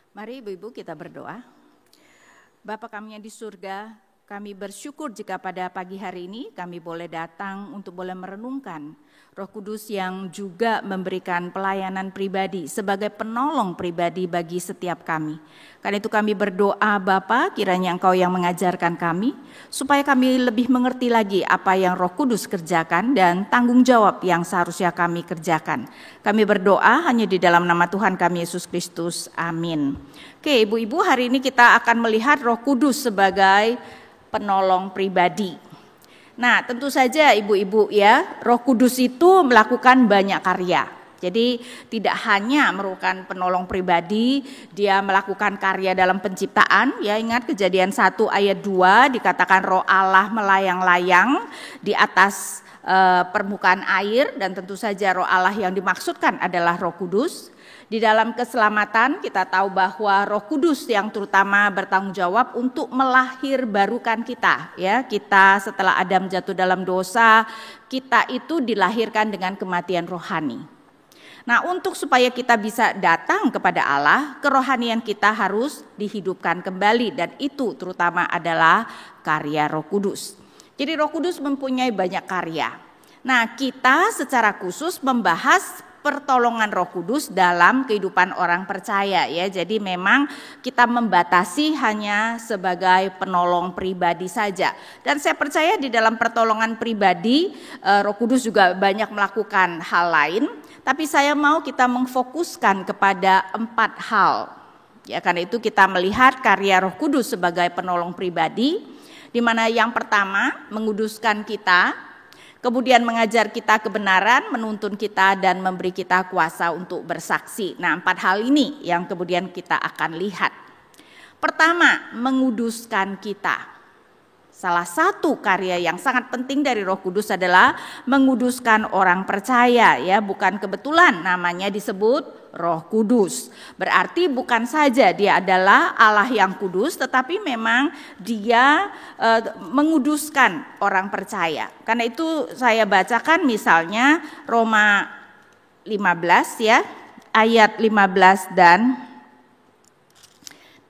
Mari ibu-ibu kita berdoa. Bapa kami yang di surga, kami bersyukur jika pada pagi hari ini kami boleh datang untuk boleh merenungkan Roh Kudus yang juga memberikan pelayanan pribadi sebagai penolong pribadi bagi setiap kami. Karena itu kami berdoa Bapa, kiranya Engkau yang mengajarkan kami, supaya kami lebih mengerti lagi apa yang Roh Kudus kerjakan dan tanggung jawab yang seharusnya kami kerjakan. Kami berdoa hanya di dalam nama Tuhan kami Yesus Kristus. Amin. Oke, ibu-ibu, hari ini kita akan melihat Roh Kudus sebagai penolong pribadi. Nah, tentu saja ibu-ibu ya, Roh Kudus itu melakukan banyak karya. Jadi tidak hanya merupakan penolong pribadi, dia melakukan karya dalam penciptaan. Ya, ingat Kejadian 1 ayat 2 dikatakan Roh Allah melayang-layang di atas permukaan air, dan tentu saja Roh Allah yang dimaksudkan adalah Roh Kudus. Di dalam keselamatan kita tahu bahwa Roh Kudus yang terutama bertanggung jawab untuk melahirbarukan kita. Ya, kita setelah Adam jatuh dalam dosa, kita itu dilahirkan dengan kematian rohani. Nah, untuk supaya kita bisa datang kepada Allah, kerohanian kita harus dihidupkan kembali, dan itu terutama adalah karya Roh Kudus. Jadi Roh Kudus mempunyai banyak karya. Nah, kita secara khusus membahas pertolongan Roh Kudus dalam kehidupan orang percaya ya. Jadi memang kita membatasi hanya sebagai penolong pribadi saja. Dan saya percaya di dalam pertolongan pribadi Roh Kudus juga banyak melakukan hal lain, tapi saya mau kita mengfokuskan kepada 4 hal. Ya, karena itu kita melihat karya Roh Kudus sebagai penolong pribadi, di mana yang pertama menguduskan kita, kemudian mengajar kita kebenaran, menuntun kita, dan memberi kita kuasa untuk bersaksi. Nah, 4 hal ini yang kemudian kita akan lihat. Pertama, menguduskan kita. Salah satu karya yang sangat penting dari Roh Kudus adalah menguduskan orang percaya ya, bukan kebetulan namanya disebut Roh Kudus. Berarti bukan saja dia adalah Allah yang kudus, tetapi memang dia menguduskan orang percaya. Karena itu saya bacakan misalnya Roma 15 ya, ayat 15 dan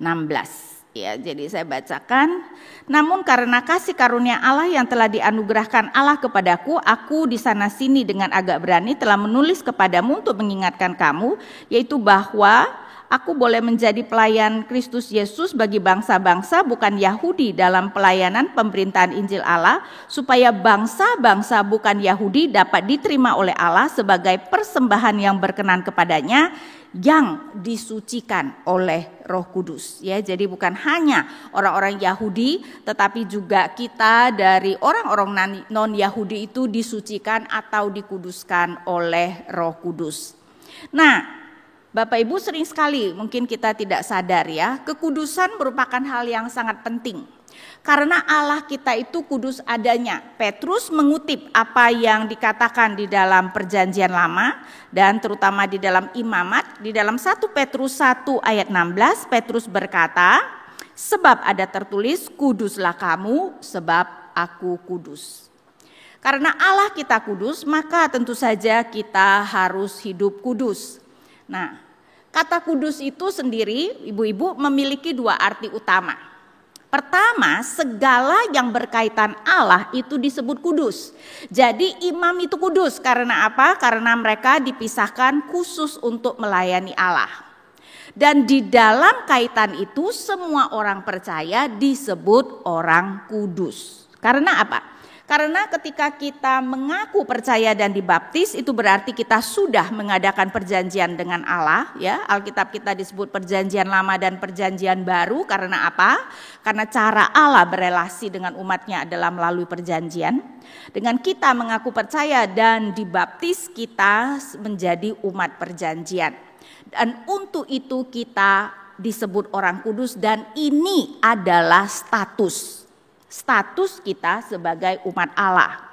16. Ya, jadi saya bacakan. Namun karena kasih karunia Allah yang telah dianugerahkan Allah kepadaku, aku di sana sini dengan agak berani telah menulis kepadamu untuk mengingatkan kamu, yaitu bahwa aku boleh menjadi pelayan Kristus Yesus bagi bangsa-bangsa bukan Yahudi dalam pelayanan pemberitaan Injil Allah, supaya bangsa-bangsa bukan Yahudi dapat diterima oleh Allah sebagai persembahan yang berkenan kepadanya, yang disucikan oleh Roh Kudus ya. Jadi bukan hanya orang-orang Yahudi, tetapi juga kita dari orang-orang non-Yahudi itu disucikan atau dikuduskan oleh Roh Kudus. Nah, Bapak Ibu, sering sekali mungkin kita tidak sadar ya, kekudusan merupakan hal yang sangat penting. Karena Allah kita itu kudus adanya. Petrus mengutip apa yang dikatakan di dalam Perjanjian Lama dan terutama di dalam Imamat. Di dalam 1 Petrus 1 ayat 16, Petrus berkata, sebab ada tertulis, kuduslah kamu sebab aku kudus. Karena Allah kita kudus, maka tentu saja kita harus hidup kudus. Nah, kata kudus itu sendiri, ibu-ibu, memiliki 2 arti utama. Pertama, segala yang berkaitan Allah itu disebut kudus. Jadi imam itu kudus karena apa? Karena mereka dipisahkan khusus untuk melayani Allah. Dan di dalam kaitan itu semua orang percaya disebut orang kudus. Karena apa? Karena ketika kita mengaku percaya dan dibaptis, itu berarti kita sudah mengadakan perjanjian dengan Allah ya. Alkitab kita disebut Perjanjian Lama dan Perjanjian Baru. Karena apa? Karena cara Allah berelasi dengan umatnya adalah melalui perjanjian. Dengan kita mengaku percaya dan dibaptis, kita menjadi umat perjanjian. Dan untuk itu kita disebut orang kudus, dan ini adalah status kita sebagai umat Allah.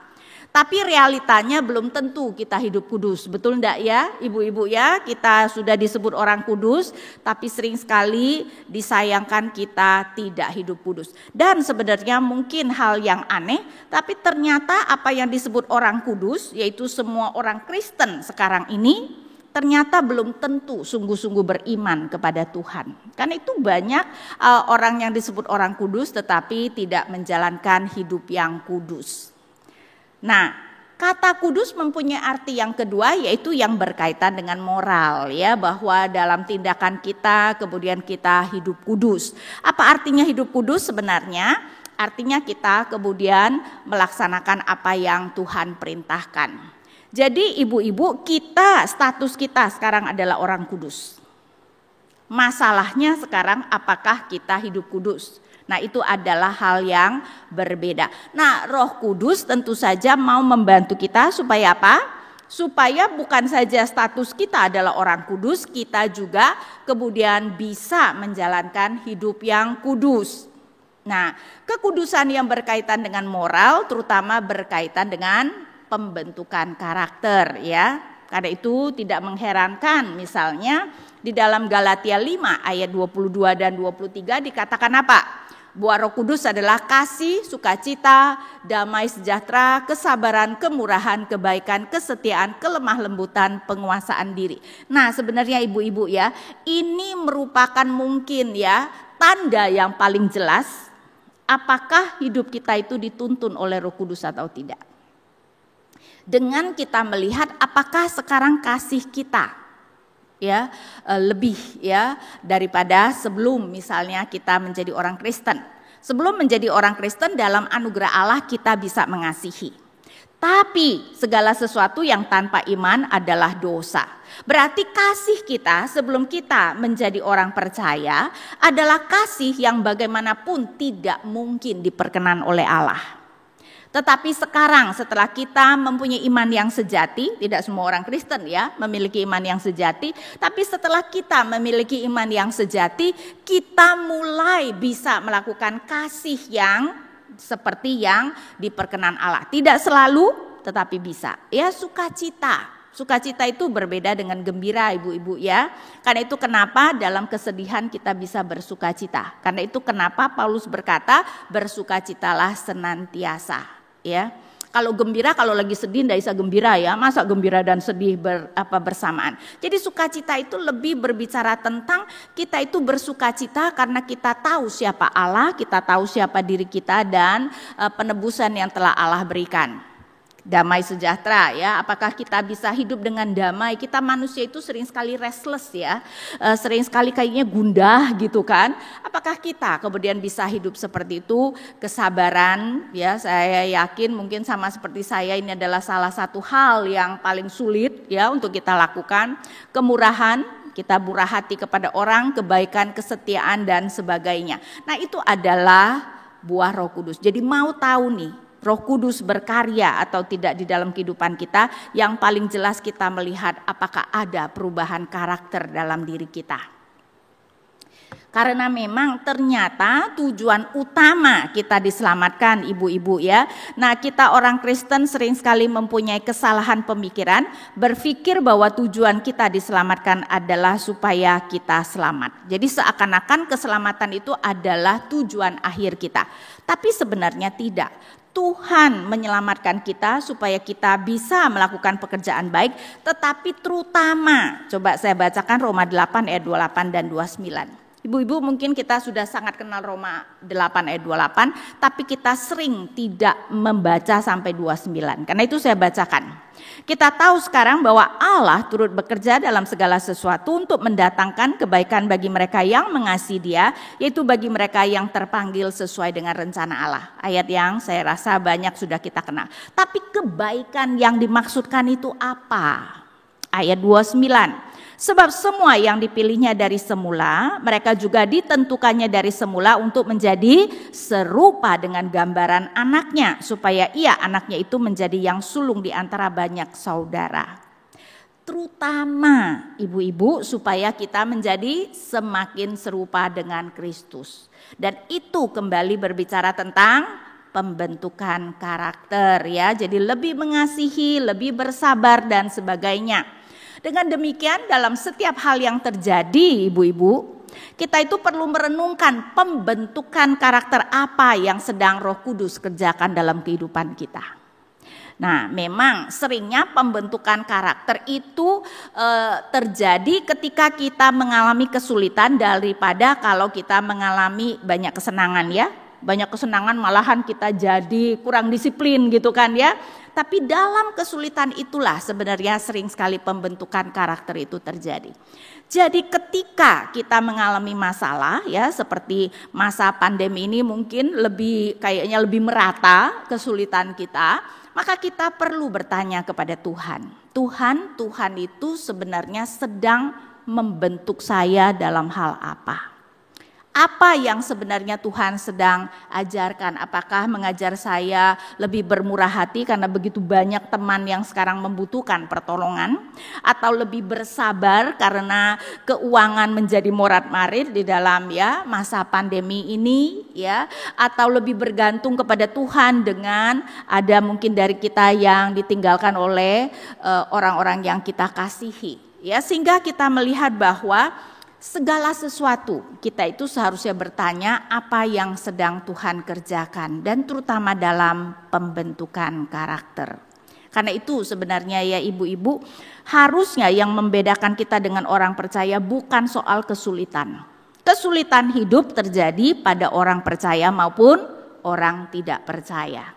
Tapi realitanya belum tentu kita hidup kudus. Betul enggak ya ibu-ibu ya? Kita sudah disebut orang kudus, tapi sering sekali disayangkan kita tidak hidup kudus. Dan sebenarnya mungkin hal yang aneh, tapi ternyata apa yang disebut orang kudus, yaitu semua orang Kristen sekarang ini, ternyata belum tentu sungguh-sungguh beriman kepada Tuhan. Karena itu banyak orang yang disebut orang kudus tetapi tidak menjalankan hidup yang kudus. Nah, kata kudus mempunyai arti yang kedua, yaitu yang berkaitan dengan moral, ya, bahwa dalam tindakan kita kemudian kita hidup kudus. Apa artinya hidup kudus sebenarnya? Artinya kita kemudian melaksanakan apa yang Tuhan perintahkan. Jadi ibu-ibu, status kita sekarang adalah orang kudus. Masalahnya sekarang apakah kita hidup kudus? Nah, itu adalah hal yang berbeda. Nah, Roh Kudus tentu saja mau membantu kita supaya apa? Supaya bukan saja status kita adalah orang kudus, kita juga kemudian bisa menjalankan hidup yang kudus. Nah, kekudusan yang berkaitan dengan moral terutama berkaitan dengan pembentukan karakter, ya. Karena itu tidak mengherankan misalnya di dalam Galatia 5 ayat 22 dan 23 dikatakan apa? Buah Roh Kudus adalah kasih, sukacita, damai sejahtera, kesabaran, kemurahan, kebaikan, kesetiaan, kelemah lembutan, penguasaan diri. Nah, sebenarnya ibu-ibu ya, ini merupakan mungkin ya tanda yang paling jelas apakah hidup kita itu dituntun oleh Roh Kudus atau tidak. Dengan kita melihat apakah sekarang kasih kita ya lebih ya daripada sebelum misalnya kita menjadi orang Kristen. Sebelum menjadi orang Kristen dalam anugerah Allah kita bisa mengasihi. Tapi segala sesuatu yang tanpa iman adalah dosa. Berarti kasih kita sebelum kita menjadi orang percaya adalah kasih yang bagaimanapun tidak mungkin diperkenan oleh Allah. Tetapi sekarang setelah kita mempunyai iman yang sejati, tidak semua orang Kristen ya memiliki iman yang sejati, tapi setelah kita memiliki iman yang sejati, kita mulai bisa melakukan kasih yang seperti yang diperkenan Allah. Tidak selalu, tetapi bisa. Ya, sukacita. Sukacita itu berbeda dengan gembira ibu-ibu ya. Karena itu kenapa dalam kesedihan kita bisa bersukacita. Karena itu kenapa Paulus berkata bersukacitalah senantiasa. Ya, kalau gembira, kalau lagi sedih tidak bisa gembira ya, masa gembira dan sedih bersamaan. Jadi sukacita itu lebih berbicara tentang kita itu bersukacita karena kita tahu siapa Allah, kita tahu siapa diri kita dan penebusan yang telah Allah berikan. Damai sejahtera ya, apakah kita bisa hidup dengan damai? Kita manusia itu sering sekali restless ya, sering sekali kayaknya gundah gitu kan. Apakah kita kemudian bisa hidup seperti itu? Kesabaran ya, saya yakin mungkin sama seperti saya ini adalah salah satu hal yang paling sulit ya untuk kita lakukan. Kemurahan, kita murah hati kepada orang, kebaikan, kesetiaan dan sebagainya. Nah, itu adalah buah Roh Kudus. Jadi mau tahu nih Roh Kudus berkarya atau tidak di dalam kehidupan kita, yang paling jelas kita melihat apakah ada perubahan karakter dalam diri kita. Karena memang ternyata tujuan utama kita diselamatkan ibu-ibu ya. Nah, kita orang Kristen sering sekali mempunyai kesalahan pemikiran, berpikir bahwa tujuan kita diselamatkan adalah supaya kita selamat. Jadi seakan-akan keselamatan itu adalah tujuan akhir kita. Tapi sebenarnya tidak. Tuhan menyelamatkan kita supaya kita bisa melakukan pekerjaan baik, tetapi terutama, coba saya bacakan Roma 8 ayat 28 dan 29. Ibu-ibu mungkin kita sudah sangat kenal Roma 8 ayat 28, tapi kita sering tidak membaca sampai 29. Karena itu saya bacakan. Kita tahu sekarang bahwa Allah turut bekerja dalam segala sesuatu untuk mendatangkan kebaikan bagi mereka yang mengasihi Dia, yaitu bagi mereka yang terpanggil sesuai dengan rencana Allah. Ayat yang saya rasa banyak sudah kita kenal. Tapi kebaikan yang dimaksudkan itu apa? Ayat 29. Sebab semua yang dipilihnya dari semula, mereka juga ditentukannya dari semula untuk menjadi serupa dengan gambaran anaknya, supaya anaknya itu menjadi yang sulung di antara banyak saudara. Terutama ibu-ibu supaya kita menjadi semakin serupa dengan Kristus. Dan itu kembali berbicara tentang pembentukan karakter ya. Jadi lebih mengasihi, lebih bersabar dan sebagainya. Dengan demikian dalam setiap hal yang terjadi ibu-ibu, kita itu perlu merenungkan pembentukan karakter apa yang sedang Roh Kudus kerjakan dalam kehidupan kita. Nah, memang seringnya pembentukan karakter itu terjadi ketika kita mengalami kesulitan daripada kalau kita mengalami banyak kesenangan ya. Banyak kesenangan malahan kita jadi kurang disiplin gitu kan ya. Tapi dalam kesulitan itulah sebenarnya sering sekali pembentukan karakter itu terjadi. Jadi ketika kita mengalami masalah ya seperti masa pandemi ini mungkin kayaknya lebih merata kesulitan kita. Maka kita perlu bertanya kepada Tuhan. Tuhan itu sebenarnya sedang membentuk saya dalam hal apa? Apa yang sebenarnya Tuhan sedang ajarkan? Apakah mengajar saya lebih bermurah hati karena begitu banyak teman yang sekarang membutuhkan pertolongan? Atau lebih bersabar karena keuangan menjadi morat-marit di dalam ya masa pandemi ini ya? Atau lebih bergantung kepada Tuhan dengan ada mungkin dari kita yang ditinggalkan oleh orang-orang yang kita kasihi. Ya, sehingga kita melihat bahwa segala sesuatu kita itu seharusnya bertanya apa yang sedang Tuhan kerjakan dan terutama dalam pembentukan karakter. Karena itu sebenarnya ya ibu-ibu harusnya yang membedakan kita dengan orang percaya bukan soal kesulitan. Kesulitan hidup terjadi pada orang percaya maupun orang tidak percaya.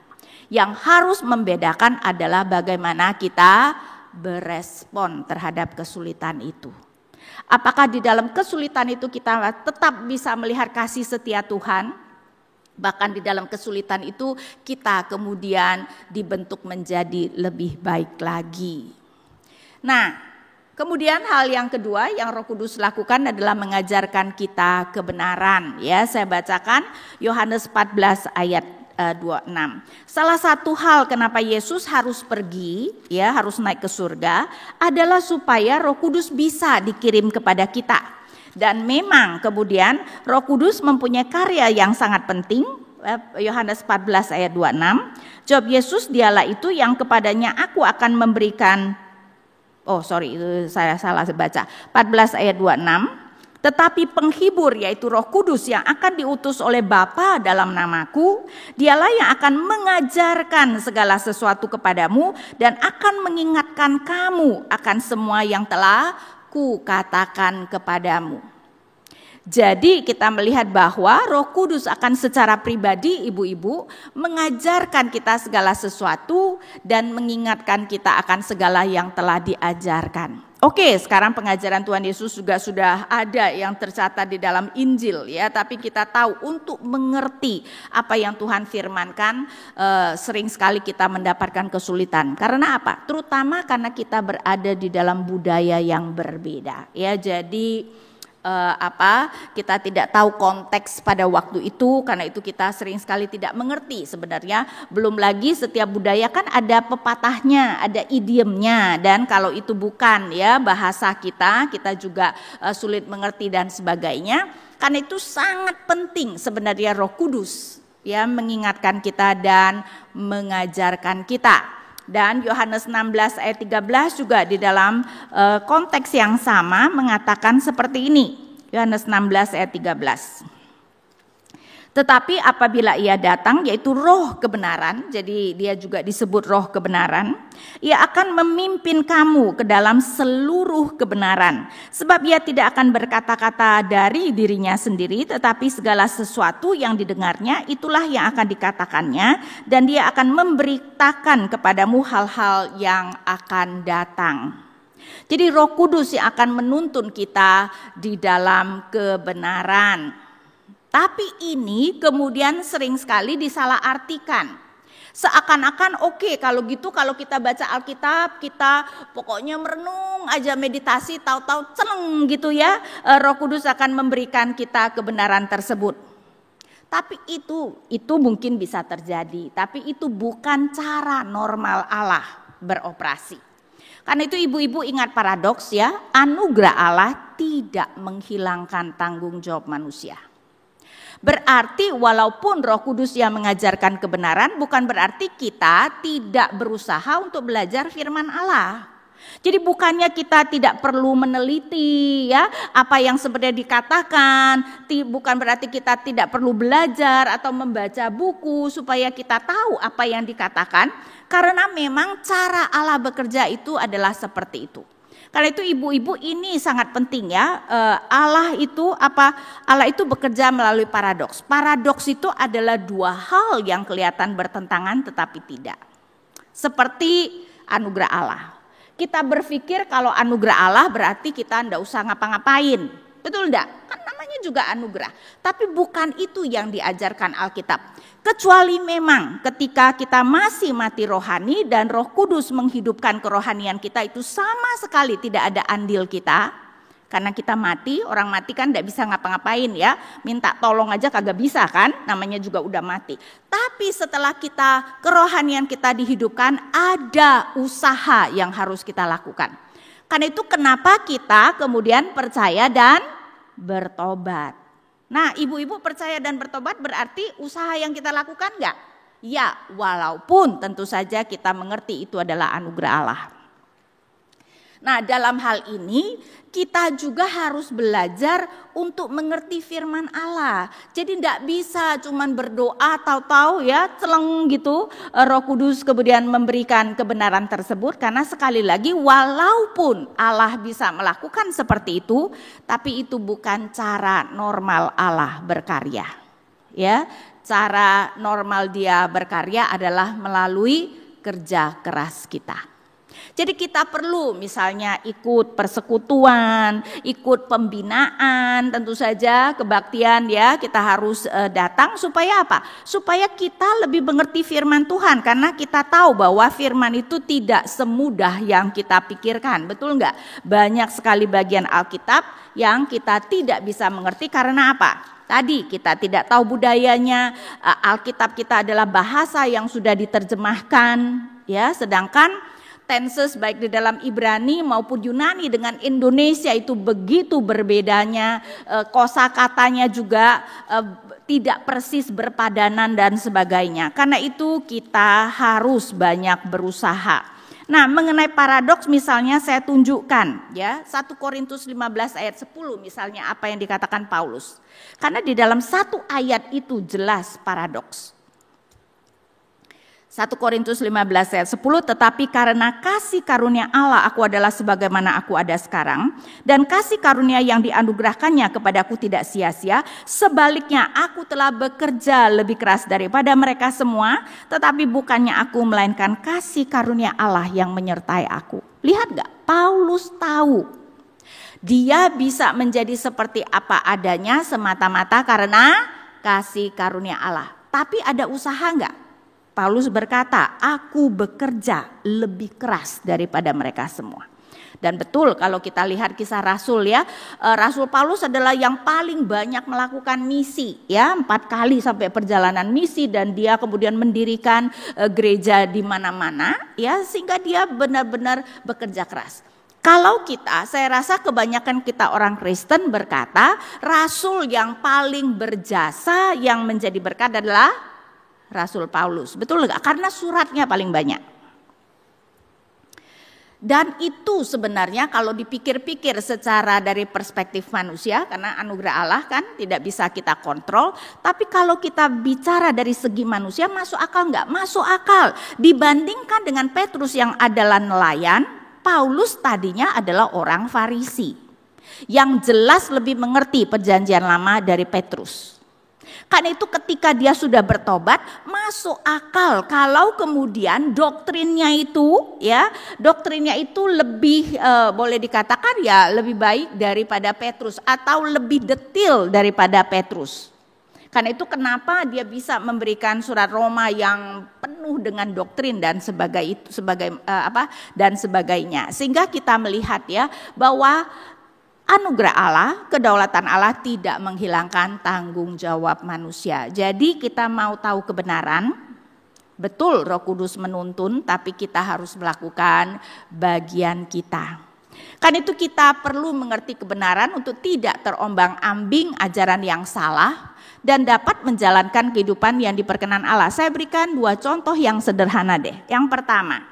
Yang harus membedakan adalah bagaimana kita berespon terhadap kesulitan itu. Apakah di dalam kesulitan itu kita tetap bisa melihat kasih setia Tuhan? Bahkan di dalam kesulitan itu kita kemudian dibentuk menjadi lebih baik lagi. Nah, kemudian hal yang kedua yang Roh Kudus lakukan adalah mengajarkan kita kebenaran. Ya, saya bacakan Yohanes 14 ayat 26. Salah satu hal kenapa Yesus harus pergi, ya harus naik ke surga, adalah supaya Roh Kudus bisa dikirim kepada kita. Dan memang kemudian Roh Kudus mempunyai karya yang sangat penting. Yohanes 14 ayat 26. Jawab Yesus, dialah itu yang kepadanya aku akan memberikan. Saya salah baca. 14 ayat 26. Tetapi penghibur yaitu Roh Kudus yang akan diutus oleh Bapa dalam namaku, dialah yang akan mengajarkan segala sesuatu kepadamu dan akan mengingatkan kamu akan semua yang telah kukatakan kepadamu. Jadi kita melihat bahwa Roh Kudus akan secara pribadi ibu-ibu mengajarkan kita segala sesuatu dan mengingatkan kita akan segala yang telah diajarkan. Oke, sekarang pengajaran Tuhan Yesus juga sudah ada yang tercatat di dalam Injil ya, tapi kita tahu untuk mengerti apa yang Tuhan firmankan sering sekali kita mendapatkan kesulitan. Karena apa? Terutama karena kita berada di dalam budaya yang berbeda ya. Jadi kita tidak tahu konteks pada waktu itu, karena itu kita sering sekali tidak mengerti sebenarnya. Belum lagi setiap budaya kan ada pepatahnya, ada idiomnya, dan kalau itu bukan ya bahasa kita juga sulit mengerti dan sebagainya. Karena itu sangat penting sebenarnya Roh Kudus ya mengingatkan kita dan mengajarkan kita. Dan Yohanes 16 ayat 13 juga di dalam konteks yang sama mengatakan seperti ini. Yohanes 16 ayat 13. Tetapi apabila ia datang, yaitu roh kebenaran, jadi dia juga disebut roh kebenaran, ia akan memimpin kamu ke dalam seluruh kebenaran. Sebab ia tidak akan berkata-kata dari dirinya sendiri, tetapi segala sesuatu yang didengarnya itulah yang akan dikatakannya, dan dia akan memberitakan kepadamu hal-hal yang akan datang. Jadi Roh Kudus yang akan menuntun kita di dalam kebenaran. Tapi ini kemudian sering sekali disalahartikan. Seakan-akan kalau gitu kalau kita baca Alkitab kita pokoknya merenung aja meditasi tahu-tahu celeng gitu ya. Roh Kudus akan memberikan kita kebenaran tersebut. Tapi itu mungkin bisa terjadi. Tapi itu bukan cara normal Allah beroperasi. Karena itu ibu-ibu ingat paradoks ya. Anugerah Allah tidak menghilangkan tanggung jawab manusia. Berarti walaupun Roh Kudus yang mengajarkan kebenaran bukan berarti kita tidak berusaha untuk belajar firman Allah. Jadi bukannya kita tidak perlu meneliti ya apa yang sebenarnya dikatakan, bukan berarti kita tidak perlu belajar atau membaca buku supaya kita tahu apa yang dikatakan, karena memang cara Allah bekerja itu adalah seperti itu. Karena itu ibu-ibu ini sangat penting ya. Allah itu bekerja melalui paradoks. Paradoks itu adalah dua hal yang kelihatan bertentangan tetapi tidak. Seperti anugerah Allah. Kita berpikir kalau anugerah Allah berarti kita enggak usah ngapa-ngapain. Betul enggak? Kan namanya juga anugerah. Tapi bukan itu yang diajarkan Alkitab. Kecuali memang ketika kita masih mati rohani dan Roh Kudus menghidupkan kerohanian kita, itu sama sekali tidak ada andil kita. Karena kita mati, orang mati kan enggak bisa ngapa-ngapain ya. Minta tolong aja kagak bisa kan, namanya juga udah mati. Tapi setelah kerohanian kita dihidupkan, ada usaha yang harus kita lakukan. Karena itu kenapa kita kemudian percaya dan bertobat. Nah, ibu-ibu percaya dan bertobat berarti usaha yang kita lakukan enggak? Ya, walaupun tentu saja kita mengerti itu adalah anugerah Allah. Nah, dalam hal ini kita juga harus belajar untuk mengerti firman Allah. Jadi tidak bisa cuman berdoa tahu-tahu ya celeng gitu Roh Kudus kemudian memberikan kebenaran tersebut, karena sekali lagi walaupun Allah bisa melakukan seperti itu, tapi itu bukan cara normal Allah berkarya. Ya, cara normal Dia berkarya adalah melalui kerja keras kita. Jadi kita perlu misalnya ikut persekutuan, ikut pembinaan, tentu saja kebaktian ya, kita harus datang supaya apa? Supaya kita lebih mengerti firman Tuhan, karena kita tahu bahwa firman itu tidak semudah yang kita pikirkan, betul enggak? Banyak sekali bagian Alkitab yang kita tidak bisa mengerti karena apa? Tadi kita tidak tahu budayanya, Alkitab kita adalah bahasa yang sudah diterjemahkan ya, sedangkan tenses baik di dalam Ibrani maupun Yunani dengan Indonesia itu begitu berbedanya, kosakatanya juga tidak persis berpadanan dan sebagainya. Karena itu kita harus banyak berusaha. Nah, mengenai paradoks misalnya saya tunjukkan ya 1 Korintus 15 ayat 10 misalnya apa yang dikatakan Paulus. Karena di dalam satu ayat itu jelas paradoks. 1 Korintus 15 ayat 10, tetapi karena kasih karunia Allah aku adalah sebagaimana aku ada sekarang, dan kasih karunia yang dianugerahkannya kepadaku tidak sia-sia, sebaliknya aku telah bekerja lebih keras daripada mereka semua, tetapi bukannya aku melainkan kasih karunia Allah yang menyertai aku. Lihat gak? Paulus tahu dia bisa menjadi seperti apa adanya semata-mata karena kasih karunia Allah. Tapi ada usaha gak? Paulus berkata, aku bekerja lebih keras daripada mereka semua. Dan betul kalau kita lihat kisah Rasul ya, Rasul Paulus adalah yang paling banyak melakukan misi ya, 4 kali sampai perjalanan misi, dan dia kemudian mendirikan gereja di mana-mana ya, sehingga dia benar-benar bekerja keras. Kalau kita, saya rasa kebanyakan kita orang Kristen berkata, Rasul yang paling berjasa yang menjadi berkat adalah Rasul Paulus, betul enggak? Karena suratnya paling banyak. Dan itu sebenarnya kalau dipikir-pikir secara dari perspektif manusia, karena anugerah Allah kan tidak bisa kita kontrol. Tapi kalau kita bicara dari segi manusia, masuk akal enggak? Masuk akal. Dibandingkan dengan Petrus yang adalah nelayan, Paulus tadinya adalah orang Farisi yang jelas lebih mengerti perjanjian lama dari Petrus. Karena itu ketika dia sudah bertobat, masuk akal kalau kemudian doktrinnya itu lebih boleh dikatakan ya lebih baik daripada Petrus atau lebih detail daripada Petrus. Karena itu kenapa dia bisa memberikan surat Roma yang penuh dengan doktrin dan sebagainya. Sehingga kita melihat ya bahwa anugerah Allah, kedaulatan Allah tidak menghilangkan tanggung jawab manusia. Jadi kita mau tahu kebenaran, betul Roh Kudus menuntun, tapi kita harus melakukan bagian kita. Karena itu kita perlu mengerti kebenaran untuk tidak terombang-ambing ajaran yang salah dan dapat menjalankan kehidupan yang diperkenan Allah. Saya berikan 2 contoh yang sederhana deh. Yang pertama,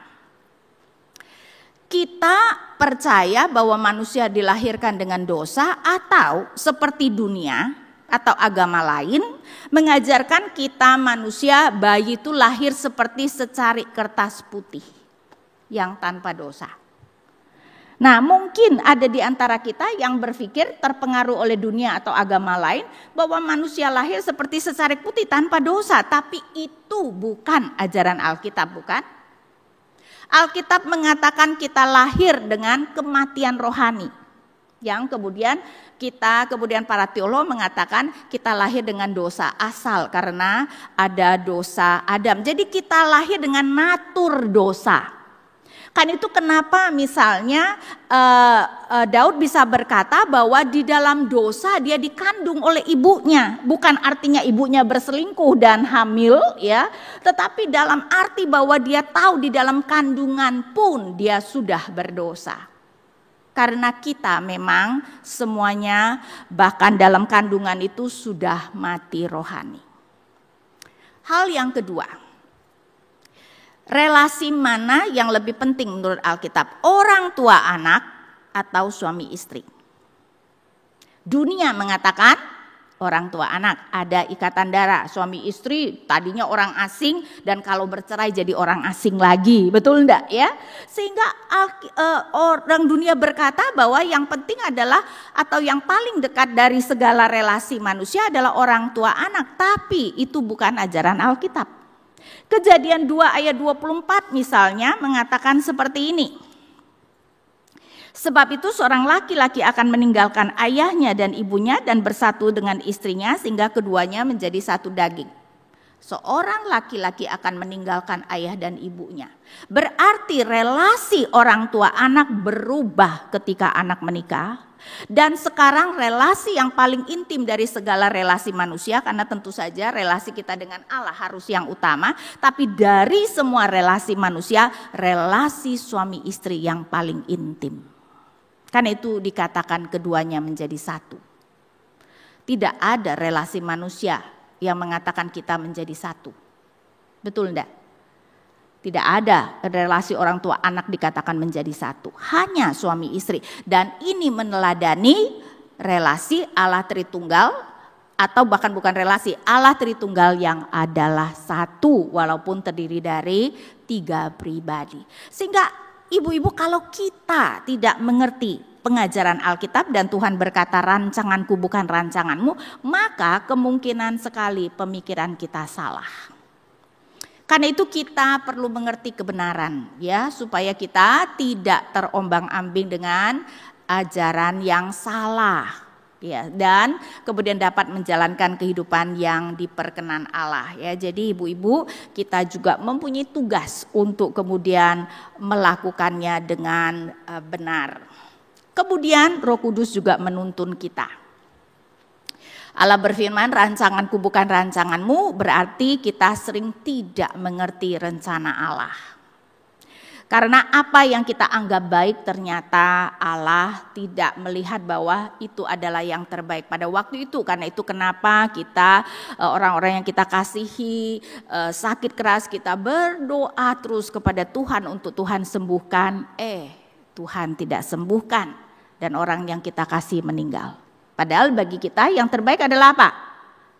Kita percaya bahwa manusia dilahirkan dengan dosa, atau seperti dunia atau agama lain mengajarkan kita manusia bayi itu lahir seperti secarik kertas putih yang tanpa dosa. Nah, mungkin ada di antara kita yang berpikir terpengaruh oleh dunia atau agama lain bahwa manusia lahir seperti secarik putih tanpa dosa, tapi itu bukan ajaran Alkitab, bukan? Alkitab mengatakan kita lahir dengan kematian rohani, yang kemudian para teolog mengatakan kita lahir dengan dosa asal karena ada dosa Adam. Jadi kita lahir dengan natur dosa. Kan itu kenapa misalnya Daud bisa berkata bahwa di dalam dosa dia dikandung oleh ibunya. Bukan artinya ibunya berselingkuh dan hamil ya, tetapi dalam arti bahwa dia tahu di dalam kandungan pun dia sudah berdosa. Karena kita memang semuanya bahkan dalam kandungan itu sudah mati rohani. Hal yang kedua, relasi mana yang lebih penting menurut Alkitab? Orang tua anak atau suami istri? Dunia mengatakan orang tua anak, ada ikatan darah. Suami istri tadinya orang asing dan kalau bercerai jadi orang asing lagi, betul enggak ya? Sehingga orang dunia berkata bahwa yang penting adalah atau yang paling dekat dari segala relasi manusia adalah orang tua anak. Tapi itu bukan ajaran Alkitab. Kejadian 2 ayat 24 misalnya mengatakan seperti ini. Sebab itu seorang laki-laki akan meninggalkan ayahnya dan ibunya dan bersatu dengan istrinya sehingga keduanya menjadi satu daging. Seorang laki-laki akan meninggalkan ayah dan ibunya. Berarti relasi orang tua anak berubah ketika anak menikah. Dan sekarang relasi yang paling intim dari segala relasi manusia, karena tentu saja relasi kita dengan Allah harus yang utama, tapi dari semua relasi manusia, relasi suami istri yang paling intim. Karena itu dikatakan keduanya menjadi satu. Tidak ada relasi manusia yang mengatakan kita menjadi satu. Betul enggak? Tidak ada relasi orang tua anak dikatakan menjadi satu. Hanya suami istri. Dan ini meneladani relasi Allah Tritunggal. Atau bahkan bukan relasi, Allah Tritunggal yang adalah satu. Walaupun terdiri dari 3 pribadi. Sehingga ibu-ibu kalau kita tidak mengerti pengajaran Alkitab dan Tuhan berkata rancanganku bukan rancanganmu, maka kemungkinan sekali pemikiran kita salah. Karena itu kita perlu mengerti kebenaran ya, supaya kita tidak terombang-ambing dengan ajaran yang salah ya, dan kemudian dapat menjalankan kehidupan yang diperkenan Allah ya. Jadi ibu-ibu kita juga mempunyai tugas untuk kemudian melakukannya dengan benar. Kemudian Roh Kudus juga menuntun kita. Allah berfirman, rancanganku bukan rancanganmu, berarti kita sering tidak mengerti rencana Allah. Karena apa yang kita anggap baik ternyata Allah tidak melihat bahwa itu adalah yang terbaik pada waktu itu. Karena itu kenapa kita orang-orang yang kita kasihi sakit keras, kita berdoa terus kepada Tuhan untuk Tuhan sembuhkan. Tuhan tidak sembuhkan dan orang yang kita kasih meninggal. Padahal bagi kita yang terbaik adalah apa?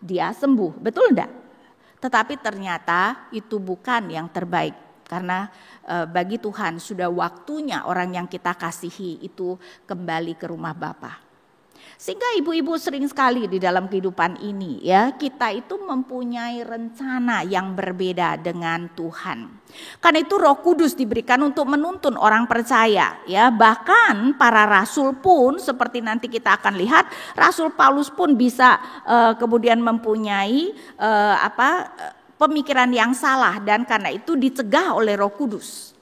Dia sembuh, betul enggak? Tetapi ternyata itu bukan yang terbaik. Karena bagi Tuhan sudah waktunya orang yang kita kasihi itu kembali ke rumah Bapa. Sehingga ibu-ibu sering sekali di dalam kehidupan ini ya, kita itu mempunyai rencana yang berbeda dengan Tuhan. Karena itu Roh Kudus diberikan untuk menuntun orang percaya ya. Bahkan para rasul pun seperti nanti kita akan lihat, Rasul Paulus pun bisa kemudian mempunyai pemikiran yang salah dan karena itu dicegah oleh Roh Kudus.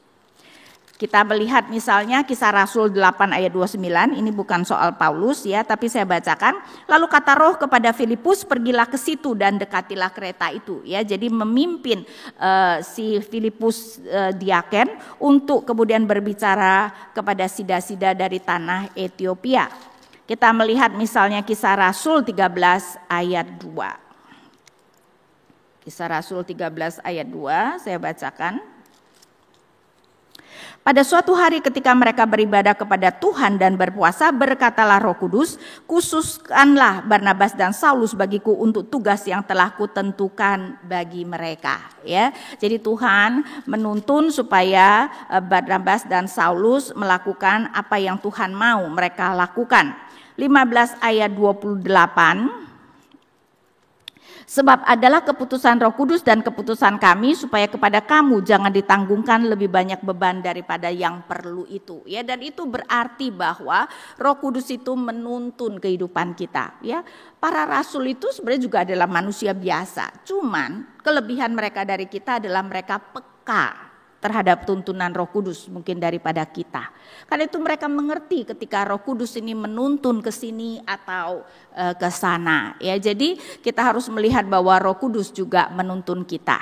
Kita melihat misalnya Kisah Rasul 8 ayat 29, ini bukan soal Paulus ya, tapi saya bacakan. Lalu kata Roh kepada Filipus, pergilah ke situ dan dekatilah kereta itu ya. Jadi memimpin si Filipus diaken untuk kemudian berbicara kepada sida-sida dari tanah Ethiopia. Kita melihat misalnya Kisah Rasul 13 ayat 2. Kisah Rasul 13 ayat 2 saya bacakan. Pada suatu hari ketika mereka beribadah kepada Tuhan dan berpuasa, berkatalah Roh Kudus, khususkanlah Barnabas dan Saulus bagiku untuk tugas yang telah kutentukan bagi mereka. Ya, jadi Tuhan menuntun supaya Barnabas dan Saulus melakukan apa yang Tuhan mau mereka lakukan. 15 ayat 28. Sebab adalah keputusan Roh Kudus dan keputusan kami supaya kepada kamu jangan ditanggungkan lebih banyak beban daripada yang perlu itu. Ya, dan itu berarti bahwa Roh Kudus itu menuntun kehidupan kita. Ya, para rasul itu sebenarnya juga adalah manusia biasa. Cuman kelebihan mereka dari kita adalah mereka peka terhadap tuntunan Roh Kudus mungkin daripada kita. Karena itu mereka mengerti ketika Roh Kudus ini menuntun ke sini atau ke sana. Ya, jadi kita harus melihat bahwa Roh Kudus juga menuntun kita.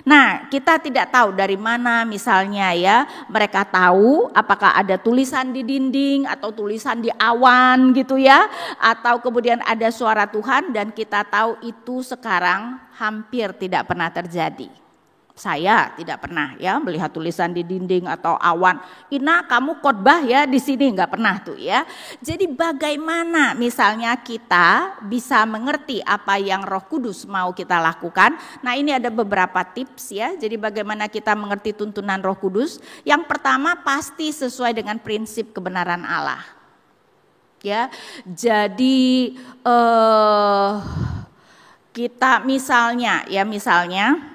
Nah, kita tidak tahu dari mana misalnya ya mereka tahu apakah ada tulisan di dinding atau tulisan di awan gitu ya, atau kemudian ada suara Tuhan, dan kita tahu itu sekarang hampir tidak pernah terjadi. Saya tidak pernah ya melihat tulisan di dinding atau awan, Ina kamu khotbah ya di sini, nggak pernah tuh ya. Jadi bagaimana misalnya kita bisa mengerti apa yang Roh Kudus mau kita lakukan? Nah, ini ada beberapa tips ya. Jadi bagaimana kita mengerti tuntunan Roh Kudus? Yang pertama pasti sesuai dengan prinsip kebenaran Allah. Ya, jadi kita misalnya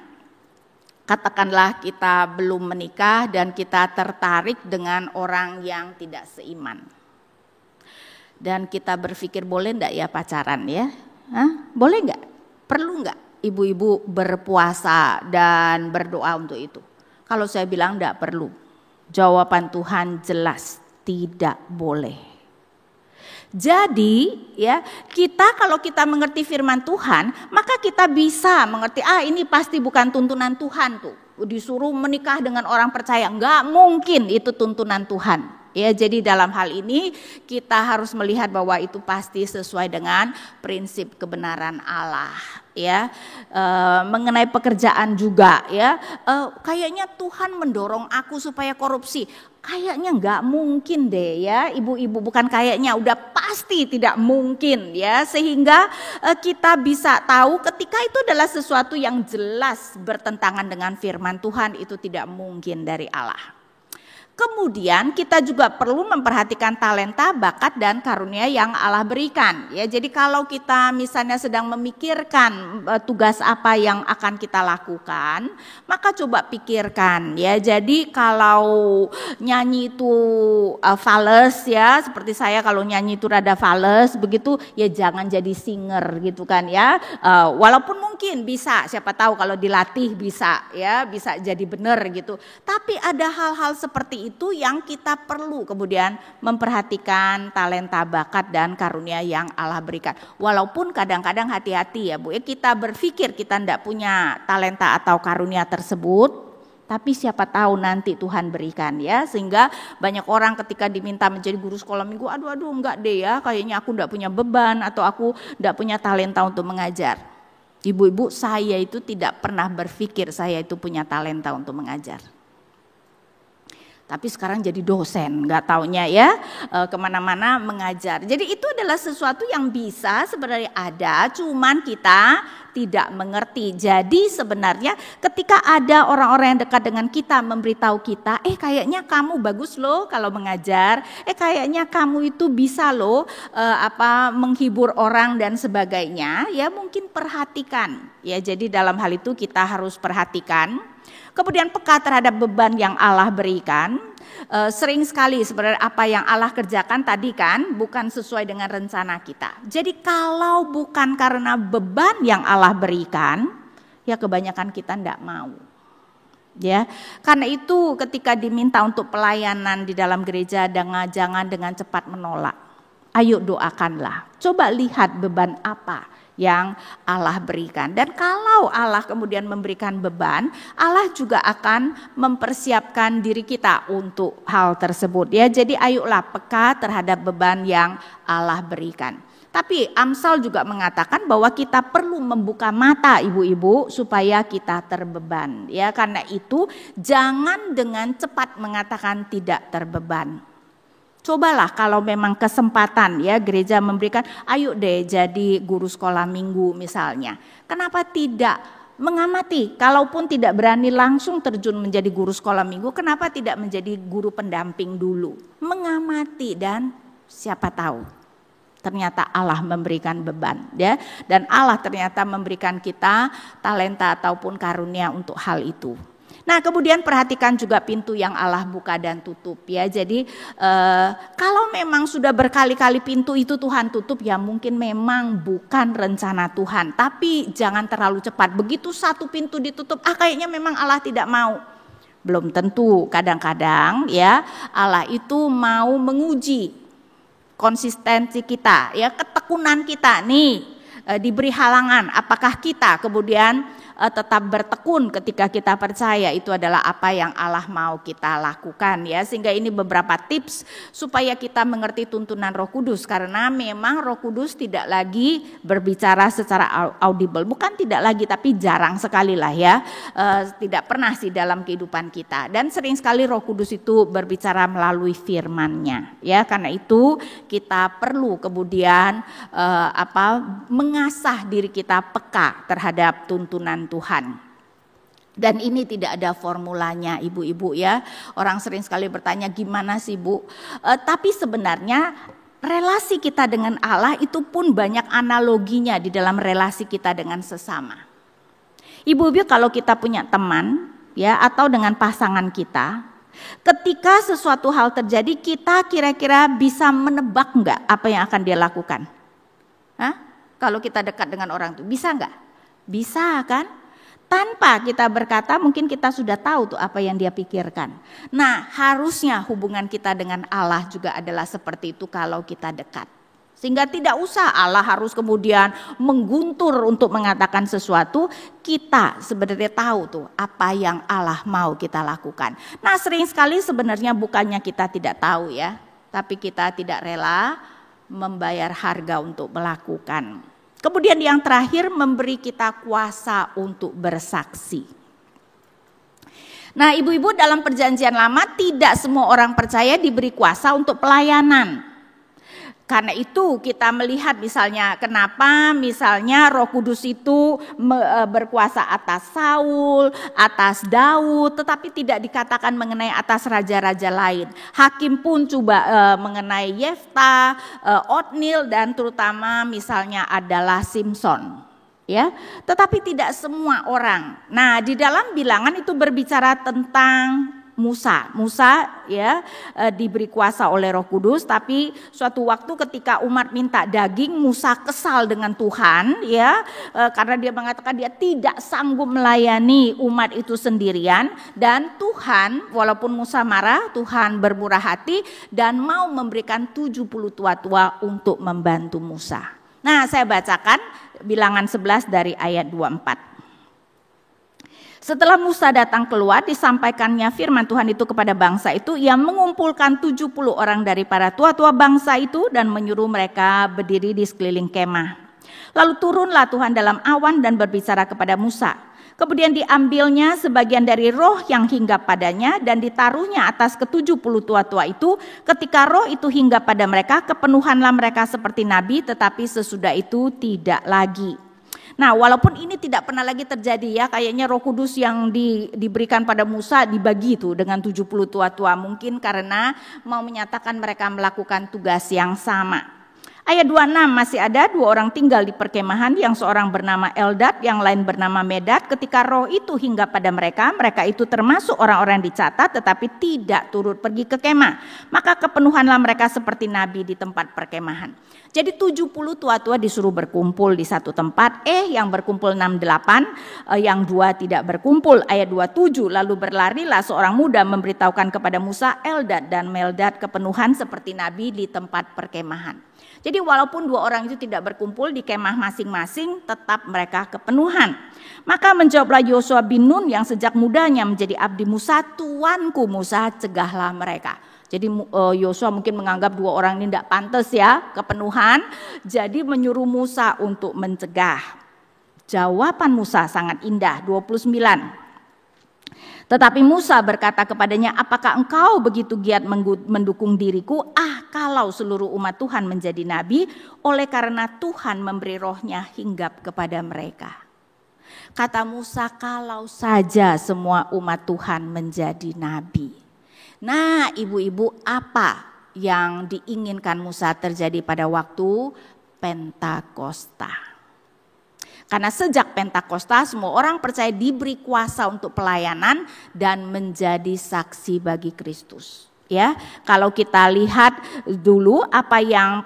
katakanlah kita belum menikah dan kita tertarik dengan orang yang tidak seiman. Dan kita berpikir boleh enggak ya pacaran ya? Boleh enggak? Perlu enggak ibu-ibu berpuasa dan berdoa untuk itu? Kalau saya bilang enggak perlu. Jawaban Tuhan jelas, tidak boleh. Jadi ya, kita kalau kita mengerti firman Tuhan, maka kita bisa mengerti ini pasti bukan tuntunan Tuhan tuh. Disuruh menikah dengan orang percaya, enggak mungkin itu tuntunan Tuhan. Ya, jadi dalam hal ini kita harus melihat bahwa itu pasti sesuai dengan prinsip kebenaran Allah. Ya, mengenai pekerjaan juga ya, kayaknya Tuhan mendorong aku supaya korupsi. Kayaknya nggak mungkin deh ya ibu-ibu, bukan kayaknya, udah pasti tidak mungkin ya. Sehingga kita bisa tahu ketika itu adalah sesuatu yang jelas bertentangan dengan firman Tuhan, itu tidak mungkin dari Allah. Kemudian kita juga perlu memperhatikan talenta, bakat, dan karunia yang Allah berikan. Ya, jadi kalau kita misalnya sedang memikirkan tugas apa yang akan kita lakukan, maka coba pikirkan ya. Jadi kalau nyanyi itu fales ya, seperti saya kalau nyanyi itu rada fales begitu, ya jangan jadi singer gitu kan ya. Walaupun mungkin bisa, siapa tahu kalau dilatih bisa ya, bisa jadi benar gitu. Tapi ada hal-hal seperti itu yang kita perlu kemudian memperhatikan talenta, bakat, dan karunia yang Allah berikan. Walaupun kadang-kadang hati-hati ya Bu, kita berpikir kita tidak punya talenta atau karunia tersebut, tapi siapa tahu nanti Tuhan berikan ya. Sehingga banyak orang ketika diminta menjadi guru sekolah minggu, aduh enggak deh ya, kayaknya aku enggak punya beban atau aku enggak punya talenta untuk mengajar. Ibu-ibu, saya itu tidak pernah berpikir saya itu punya talenta untuk mengajar. Tapi sekarang jadi dosen, nggak taunya ya kemana-mana mengajar. Jadi itu adalah sesuatu yang bisa sebenarnya ada, cuman kita tidak mengerti. Jadi sebenarnya ketika ada orang-orang yang dekat dengan kita memberitahu kita, kayaknya kamu bagus loh kalau mengajar, kayaknya kamu itu bisa loh menghibur orang dan sebagainya, ya mungkin perhatikan. Ya, jadi dalam hal itu kita harus perhatikan. Kemudian peka terhadap beban yang Allah berikan. Sering sekali sebenarnya apa yang Allah kerjakan tadi kan bukan sesuai dengan rencana kita. Jadi kalau bukan karena beban yang Allah berikan, ya kebanyakan kita tidak mau. Ya, karena itu ketika diminta untuk pelayanan di dalam gereja, jangan dengan cepat menolak. Ayo doakanlah. Coba lihat beban apa yang Allah berikan. Dan kalau Allah kemudian memberikan beban, Allah juga akan mempersiapkan diri kita untuk hal tersebut. Ya, jadi ayolah peka terhadap beban yang Allah berikan. Tapi Amsal juga mengatakan bahwa kita perlu membuka mata ibu-ibu supaya kita terbeban. Ya, karena itu jangan dengan cepat mengatakan tidak terbeban. Cobalah kalau memang kesempatan ya gereja memberikan, ayo deh jadi guru sekolah minggu misalnya. Kenapa tidak mengamati? Kalaupun tidak berani langsung terjun menjadi guru sekolah minggu, kenapa tidak menjadi guru pendamping dulu? Mengamati dan siapa tahu ternyata Allah memberikan beban ya, dan Allah ternyata memberikan kita talenta ataupun karunia untuk hal itu. Nah, kemudian perhatikan juga pintu yang Allah buka dan tutup ya. Jadi kalau memang sudah berkali-kali pintu itu Tuhan tutup, ya mungkin memang bukan rencana Tuhan. Tapi jangan terlalu cepat. Begitu satu pintu ditutup, kayaknya memang Allah tidak mau. Belum tentu. Kadang-kadang ya Allah itu mau menguji konsistensi kita, ya ketekunan kita nih diberi halangan. Apakah kita kemudian tetap bertekun ketika kita percaya itu adalah apa yang Allah mau kita lakukan ya. Sehingga ini beberapa tips supaya kita mengerti tuntunan Roh Kudus, karena memang Roh Kudus tidak lagi berbicara secara audible, bukan tidak lagi tapi jarang sekali lah ya, tidak pernah sih dalam kehidupan kita, dan sering sekali Roh Kudus itu berbicara melalui firman-Nya ya. Karena itu kita perlu kemudian mengasah diri kita peka terhadap tuntunan Tuhan. Dan ini tidak ada formulanya ibu-ibu ya. Orang sering sekali bertanya gimana sih Bu? Tapi sebenarnya relasi kita dengan Allah itu pun banyak analoginya di dalam relasi kita dengan sesama. Ibu-ibu kalau kita punya teman ya atau dengan pasangan kita, ketika sesuatu hal terjadi kita kira-kira bisa menebak enggak apa yang akan dia lakukan? Kalau kita dekat dengan orang itu bisa enggak? Bisa kan? Tanpa kita berkata mungkin kita sudah tahu tuh apa yang dia pikirkan. Nah, harusnya hubungan kita dengan Allah juga adalah seperti itu kalau kita dekat. Sehingga tidak usah Allah harus kemudian mengguntur untuk mengatakan sesuatu, kita sebenarnya tahu tuh apa yang Allah mau kita lakukan. Nah, sering sekali sebenarnya bukannya kita tidak tahu ya, tapi kita tidak rela membayar harga untuk melakukan. Kemudian yang terakhir, memberi kita kuasa untuk bersaksi. Nah, ibu-ibu, dalam perjanjian lama tidak semua orang percaya diberi kuasa untuk pelayanan. Karena itu kita melihat misalnya kenapa misalnya Roh Kudus itu berkuasa atas Saul, atas Daud, tetapi tidak dikatakan mengenai atas raja-raja lain. Hakim pun coba mengenai Yefta, Otniel, dan terutama misalnya adalah Simson. Ya, tetapi tidak semua orang. Nah, di dalam Bilangan itu berbicara tentang Musa ya diberi kuasa oleh Roh Kudus, tapi suatu waktu ketika umat minta daging, Musa kesal dengan Tuhan ya, karena dia mengatakan dia tidak sanggup melayani umat itu sendirian, dan Tuhan walaupun Musa marah, Tuhan bermurah hati dan mau memberikan 70 tua-tua untuk membantu Musa. Nah, saya bacakan Bilangan 11 dari ayat 24. Setelah Musa datang keluar, disampaikannya firman Tuhan itu kepada bangsa itu. Ia mengumpulkan 70 orang dari para tua-tua bangsa itu dan menyuruh mereka berdiri di sekeliling kemah. Lalu turunlah Tuhan dalam awan dan berbicara kepada Musa. Kemudian diambilnya sebagian dari roh yang hinggap padanya dan ditaruhnya atas ke-70 tua-tua itu. Ketika roh itu hinggap pada mereka, kepenuhanlah mereka seperti nabi, tetapi sesudah itu tidak lagi. Nah, walaupun ini tidak pernah lagi terjadi ya, kayaknya Roh Kudus yang diberikan pada Musa dibagi itu dengan 70 tua-tua, mungkin karena mau menyatakan mereka melakukan tugas yang sama. Ayat 26, masih ada 2 orang tinggal di perkemahan, yang seorang bernama Eldad, yang lain bernama Medad. Ketika roh itu hinggap pada mereka, mereka itu termasuk orang-orang yang dicatat tetapi tidak turut pergi ke kemah. Maka kepenuhanlah mereka seperti nabi di tempat perkemahan. Jadi 70 tua-tua disuruh berkumpul di satu tempat. Yang berkumpul 68, yang 2 tidak berkumpul. Ayat 27, lalu berlarilah seorang muda memberitahukan kepada Musa, Eldad dan Meldad kepenuhan seperti nabi di tempat perkemahan. Jadi walaupun 2 orang itu tidak berkumpul di kemah masing-masing, tetap mereka kepenuhan. Maka menjawablah Yosua bin Nun yang sejak mudanya menjadi abdi Musa, tuanku Musa, cegahlah mereka. Jadi Yosua mungkin menganggap 2 orang ini tidak pantas ya kepenuhan. Jadi menyuruh Musa untuk mencegah. Jawaban Musa sangat indah, 29. Tetapi Musa berkata kepadanya, apakah engkau begitu giat mendukung diriku? Kalau seluruh umat Tuhan menjadi nabi, oleh karena Tuhan memberi rohnya hinggap kepada mereka. Kata Musa, kalau saja semua umat Tuhan menjadi nabi. Nah, ibu-ibu, apa yang diinginkan Musa terjadi pada waktu Pentakosta? Karena sejak Pentakosta semua orang percaya diberi kuasa untuk pelayanan dan menjadi saksi bagi Kristus. Ya, kalau kita lihat dulu apa yang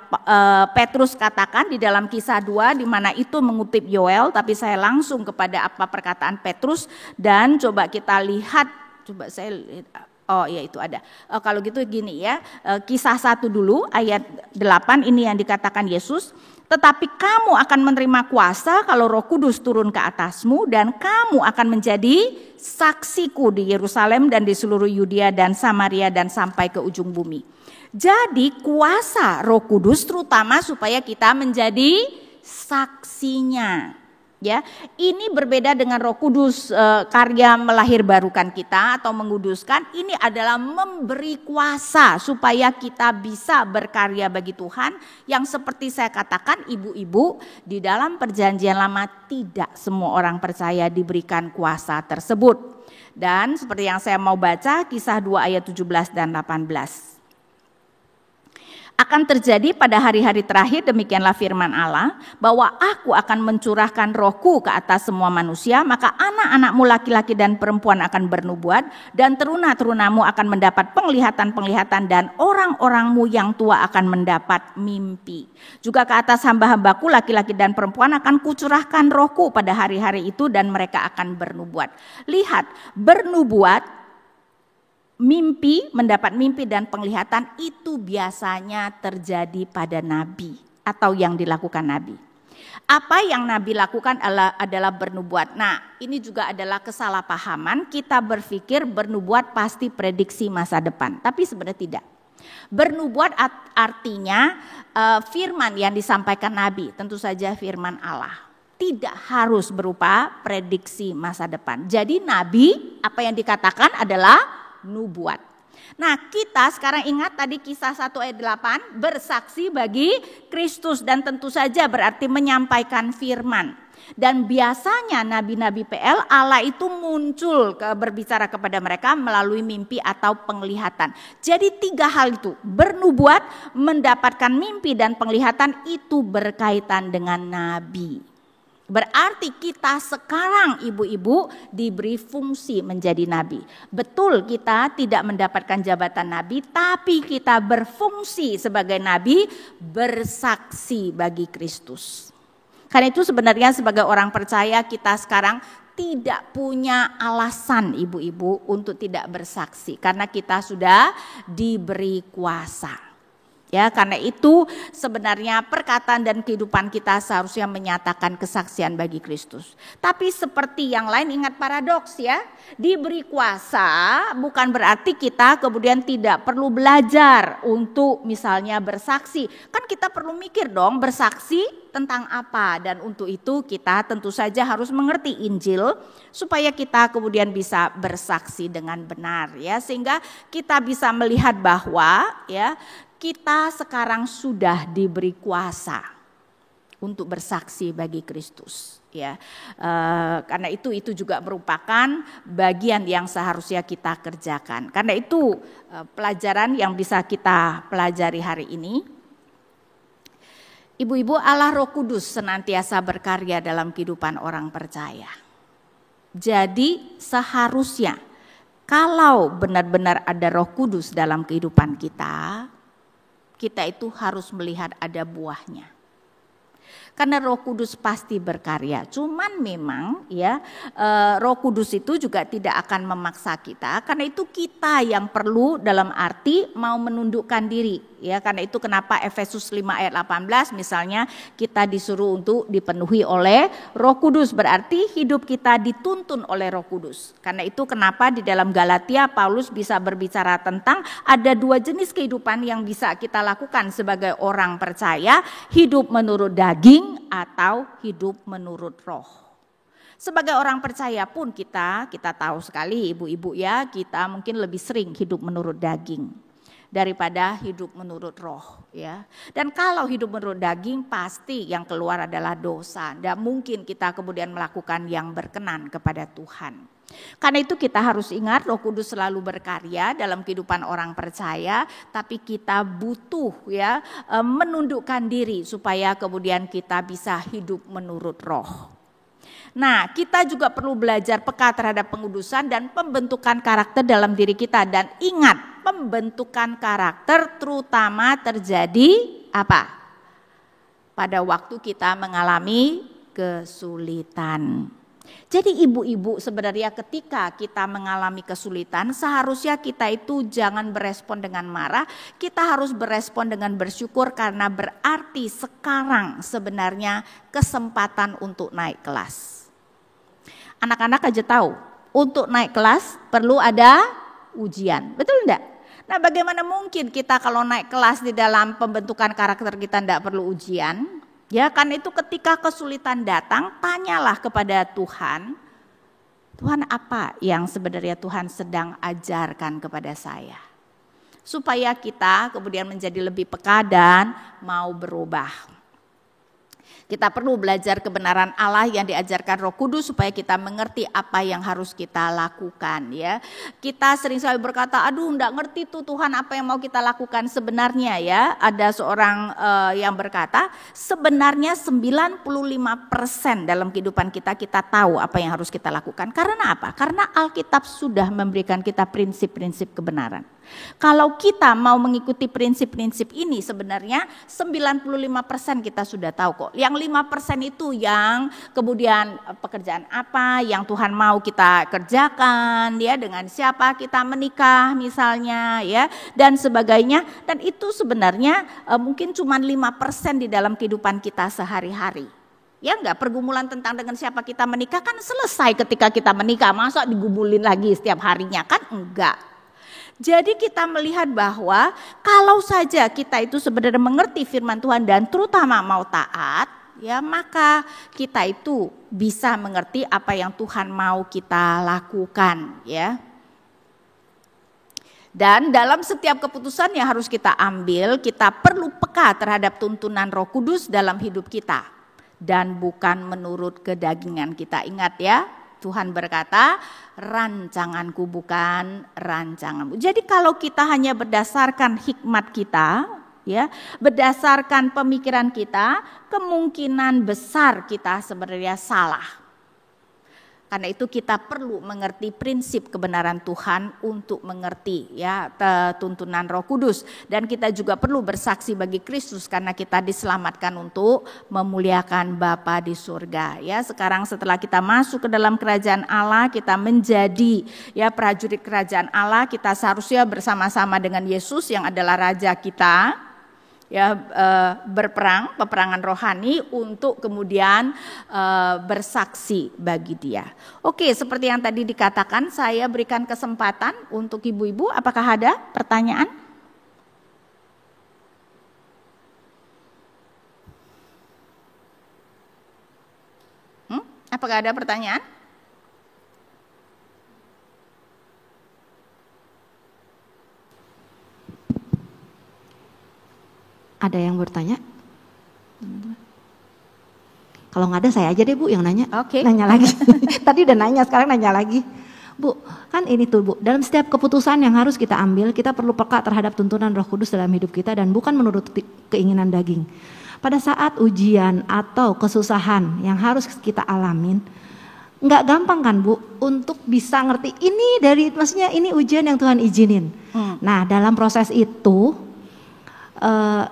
Petrus katakan di dalam Kisah 2 di mana itu mengutip Yoel, tapi saya langsung kepada apa perkataan Petrus dan coba kita lihat, coba saya lihat. Oh ya itu ada. Kalau gitu gini ya, Kisah 1 dulu ayat 8 ini yang dikatakan Yesus. Tetapi kamu akan menerima kuasa kalau Roh Kudus turun ke atasmu dan kamu akan menjadi saksiku di Yerusalem dan di seluruh Yudea dan Samaria dan sampai ke ujung bumi. Jadi kuasa Roh Kudus terutama supaya kita menjadi saksinya. Ya, ini berbeda dengan Roh Kudus karya melahirbarukan kita atau menguduskan. Ini adalah memberi kuasa supaya kita bisa berkarya bagi Tuhan. Yang seperti saya katakan ibu-ibu, di dalam perjanjian lama tidak semua orang percaya diberikan kuasa tersebut. Dan seperti yang saya mau baca Kisah 2 ayat 17 dan 18. Akan terjadi pada hari-hari terakhir, demikianlah firman Allah, bahwa aku akan mencurahkan rohku ke atas semua manusia, maka anak-anakmu laki-laki dan perempuan akan bernubuat, dan teruna-terunamu akan mendapat penglihatan-penglihatan, dan orang-orangmu yang tua akan mendapat mimpi. Juga ke atas hamba-hambaku laki-laki dan perempuan akan kucurahkan rohku pada hari-hari itu, dan mereka akan bernubuat. Lihat, bernubuat, mimpi, mendapat mimpi dan penglihatan itu biasanya terjadi pada nabi atau yang dilakukan nabi. Apa yang nabi lakukan adalah bernubuat. Nah, ini juga adalah kesalahpahaman. Kita berpikir bernubuat pasti prediksi masa depan, tapi sebenarnya tidak. Bernubuat artinya firman yang disampaikan nabi, tentu saja firman Allah. Tidak harus berupa prediksi masa depan. Jadi nabi apa yang dikatakan adalah nubuat. Nah, kita sekarang ingat tadi Kisah 1 ayat 8 bersaksi bagi Kristus dan tentu saja berarti menyampaikan firman. Dan biasanya nabi-nabi PL Allah itu muncul berbicara kepada mereka melalui mimpi atau penglihatan. Jadi 3 hal itu, bernubuat, mendapatkan mimpi dan penglihatan itu berkaitan dengan nabi. Berarti kita sekarang ibu-ibu diberi fungsi menjadi nabi. Betul kita tidak mendapatkan jabatan nabi, tapi kita berfungsi sebagai nabi bersaksi bagi Kristus. Karena itu sebenarnya sebagai orang percaya kita sekarang tidak punya alasan ibu-ibu untuk tidak bersaksi. Karena kita sudah diberi kuasa. Ya, karena itu sebenarnya perkataan dan kehidupan kita seharusnya menyatakan kesaksian bagi Kristus. Tapi seperti yang lain ingat paradoks ya, diberi kuasa bukan berarti kita kemudian tidak perlu belajar untuk misalnya bersaksi. Kan kita perlu mikir dong bersaksi tentang apa, dan untuk itu kita tentu saja harus mengerti Injil supaya kita kemudian bisa bersaksi dengan benar ya, sehingga kita bisa melihat bahwa ya kita sekarang sudah diberi kuasa untuk bersaksi bagi Kristus ya. Karena itu juga merupakan bagian yang seharusnya kita kerjakan. Karena itu pelajaran yang bisa kita pelajari hari ini. Ibu-ibu, Allah Roh Kudus senantiasa berkarya dalam kehidupan orang percaya. Jadi seharusnya kalau benar-benar ada Roh Kudus dalam kehidupan kita itu harus melihat ada buahnya. Karena Roh Kudus pasti berkarya. Cuman memang ya Roh Kudus itu juga tidak akan memaksa kita. Karena itu kita yang perlu dalam arti mau menundukkan diri. Ya, karena itu kenapa Efesus 5 ayat 18 misalnya kita disuruh untuk dipenuhi oleh Roh Kudus. Berarti hidup kita dituntun oleh Roh Kudus. Karena itu kenapa di dalam Galatia Paulus bisa berbicara tentang ada dua jenis kehidupan yang bisa kita lakukan sebagai orang percaya. Hidup menurut daging atau hidup menurut roh. Sebagai orang percaya pun kita tahu sekali ibu-ibu ya, kita mungkin lebih sering hidup menurut daging daripada hidup menurut roh ya. Dan kalau hidup menurut daging pasti yang keluar adalah dosa. Dan mungkin kita kemudian melakukan yang berkenan kepada Tuhan. Karena itu kita harus ingat Roh Kudus selalu berkarya dalam kehidupan orang percaya, tapi kita butuh ya menundukkan diri supaya kemudian kita bisa hidup menurut roh. Nah, kita juga perlu belajar peka terhadap pengudusan dan pembentukan karakter dalam diri kita. Dan ingat, pembentukan karakter terutama terjadi apa? Pada waktu kita mengalami kesulitan. Jadi ibu-ibu sebenarnya ketika kita mengalami kesulitan seharusnya kita itu jangan berespon dengan marah. Kita harus berespon dengan bersyukur karena berarti sekarang sebenarnya kesempatan untuk naik kelas. Anak-anak aja tahu, untuk naik kelas perlu ada ujian, betul enggak? Nah bagaimana mungkin kita kalau naik kelas di dalam pembentukan karakter kita enggak perlu ujian? Ya kan itu ketika kesulitan datang, tanyalah kepada Tuhan, Tuhan apa yang sebenarnya Tuhan sedang ajarkan kepada saya? Supaya kita kemudian menjadi lebih peka dan mau berubah. Kita perlu belajar kebenaran Allah yang diajarkan Roh Kudus supaya kita mengerti apa yang harus kita lakukan ya. Kita sering sekali berkata, aduh enggak ngerti tuh Tuhan apa yang mau kita lakukan. Sebenarnya ya ada seorang yang berkata sebenarnya 95% dalam kehidupan kita tahu apa yang harus kita lakukan. Karena apa? Karena Alkitab sudah memberikan kita prinsip-prinsip kebenaran. Kalau kita mau mengikuti prinsip-prinsip ini sebenarnya 95% kita sudah tahu kok. Yang 5% itu yang kemudian pekerjaan apa yang Tuhan mau kita kerjakan ya, dengan siapa kita menikah misalnya ya dan sebagainya. Dan itu sebenarnya mungkin cuma 5% di dalam kehidupan kita sehari-hari. Ya enggak, pergumulan tentang dengan siapa kita menikah kan selesai ketika kita menikah. Masa digumulin lagi setiap harinya kan enggak. Jadi kita melihat bahwa kalau saja kita itu sebenarnya mengerti firman Tuhan dan terutama mau taat, ya maka kita itu bisa mengerti apa yang Tuhan mau kita lakukan, ya. Dan dalam setiap keputusan yang harus kita ambil, kita perlu peka terhadap tuntunan Roh Kudus dalam hidup kita dan bukan menurut kedagingan kita. Ingat ya. Tuhan berkata, rancanganku bukan rancanganmu. Jadi kalau kita hanya berdasarkan hikmat kita, ya, berdasarkan pemikiran kita, kemungkinan besar kita sebenarnya salah. Karena itu kita perlu mengerti prinsip kebenaran Tuhan untuk mengerti ya tuntunan Roh Kudus. Dan kita juga perlu bersaksi bagi Kristus karena kita diselamatkan untuk memuliakan Bapa di surga. Ya, sekarang setelah kita masuk ke dalam kerajaan Allah, kita menjadi ya prajurit kerajaan Allah, kita seharusnya bersama-sama dengan Yesus yang adalah raja kita. Ya berperang, peperangan rohani untuk kemudian bersaksi bagi Dia. Oke, seperti yang tadi dikatakan, saya berikan kesempatan untuk ibu-ibu. Apakah ada pertanyaan? Apakah ada pertanyaan? Ada yang bertanya? Kalau nggak ada saya aja deh Bu yang nanya. Oke. Nanya lagi. Tadi udah nanya, sekarang nanya lagi. Bu, kan ini tuh Bu, dalam setiap keputusan yang harus kita ambil, kita perlu peka terhadap tuntunan Roh Kudus dalam hidup kita dan bukan menurut keinginan daging. Pada saat ujian atau kesusahan yang harus kita alamin, nggak gampang kan Bu untuk bisa ngerti ini dari, maksudnya ini ujian yang Tuhan izinin. Nah dalam proses itu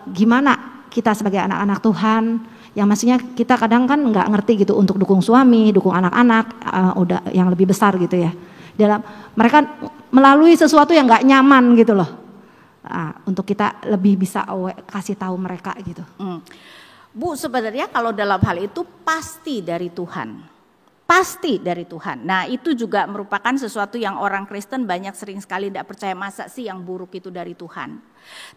gimana kita sebagai anak-anak Tuhan, yang maksudnya kita kadang kan nggak ngerti gitu untuk dukung suami, dukung anak-anak, udah yang lebih besar gitu ya. Dalam mereka melalui sesuatu yang nggak nyaman gitu loh. Untuk kita lebih bisa kasih tahu mereka gitu. Bu, sebenarnya kalau dalam hal itu pasti dari Tuhan. Pasti dari Tuhan. Nah, itu juga merupakan sesuatu yang orang Kristen banyak sering sekali tidak percaya, masa sih yang buruk itu dari Tuhan.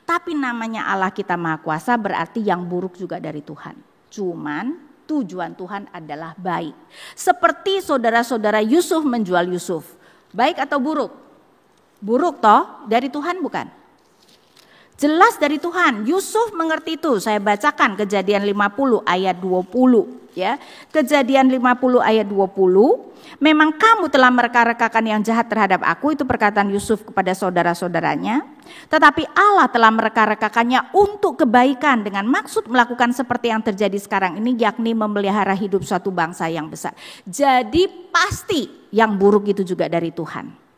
Tapi namanya Allah kita Maha Kuasa, berarti yang buruk juga dari Tuhan. Cuman tujuan Tuhan adalah baik. Seperti saudara-saudara Yusuf menjual Yusuf. Baik atau buruk? Buruk toh, dari Tuhan bukan? Jelas dari Tuhan. Yusuf mengerti itu. Saya bacakan Kejadian 50 ayat 20. Ya, Kejadian 50 ayat 20, memang kamu telah mereka-rekakan yang jahat terhadap aku, itu perkataan Yusuf kepada saudara-saudaranya, tetapi Allah telah mereka-rekakannya untuk kebaikan dengan maksud melakukan seperti yang terjadi sekarang ini, yakni memelihara hidup suatu bangsa yang besar. Jadi pasti yang buruk itu juga dari Tuhan.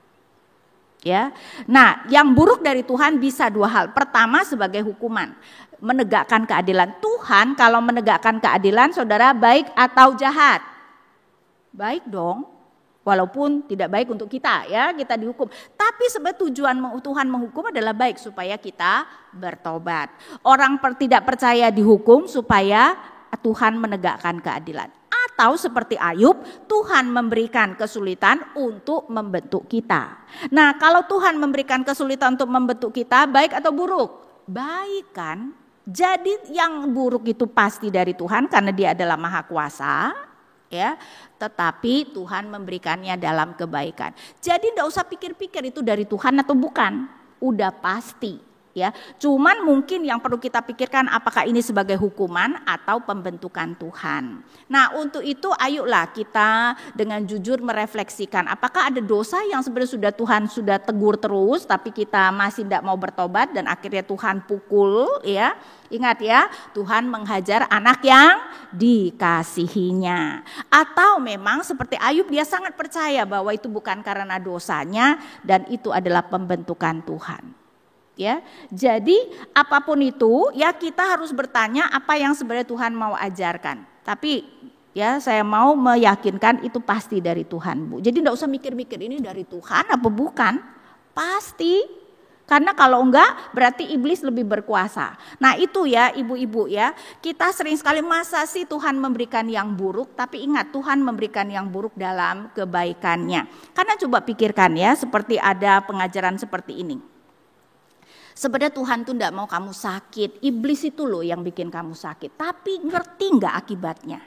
Ya. Nah, yang buruk dari Tuhan bisa dua hal. Pertama, sebagai hukuman, menegakkan keadilan. Tuhan kalau menegakkan keadilan, saudara, baik atau jahat? Baik dong. Walaupun tidak baik untuk kita, ya, kita dihukum. Tapi sebenarnya tujuan Tuhan menghukum adalah baik, supaya kita bertobat. Orang tidak percaya dihukum supaya Tuhan menegakkan keadilan. Atau seperti Ayub, Tuhan memberikan kesulitan untuk membentuk kita. Nah, kalau Tuhan memberikan kesulitan untuk membentuk kita, baik atau buruk? Baik kan? Jadi yang buruk itu pasti dari Tuhan karena Dia adalah Maha Kuasa, ya. Tetapi Tuhan memberikannya dalam kebaikan. Jadi tidak usah pikir-pikir itu dari Tuhan atau bukan, udah pasti. Ya, cuman mungkin yang perlu kita pikirkan apakah ini sebagai hukuman atau pembentukan Tuhan. Nah, untuk itu ayolah kita dengan jujur merefleksikan apakah ada dosa yang sebenarnya Tuhan sudah tegur terus tapi kita masih tidak mau bertobat dan akhirnya Tuhan pukul, ya. Ingat ya, Tuhan menghajar anak yang dikasihinya. Atau memang seperti Ayub, dia sangat percaya bahwa itu bukan karena dosanya dan itu adalah pembentukan Tuhan. Ya, jadi apapun itu ya kita harus bertanya apa yang sebenarnya Tuhan mau ajarkan. Tapi ya saya mau meyakinkan itu pasti dari Tuhan, Bu. Jadi enggak usah mikir-mikir ini dari Tuhan apa bukan. Pasti. Karena kalau enggak berarti iblis lebih berkuasa. Nah itu ya ibu-ibu ya, kita sering sekali masa sih Tuhan memberikan yang buruk, tapi ingat Tuhan memberikan yang buruk dalam kebaikannya. Karena coba pikirkan ya, seperti ada pengajaran seperti ini. Sebenarnya Tuhan tuh enggak mau kamu sakit, iblis itu loh yang bikin kamu sakit. Tapi ngerti enggak akibatnya?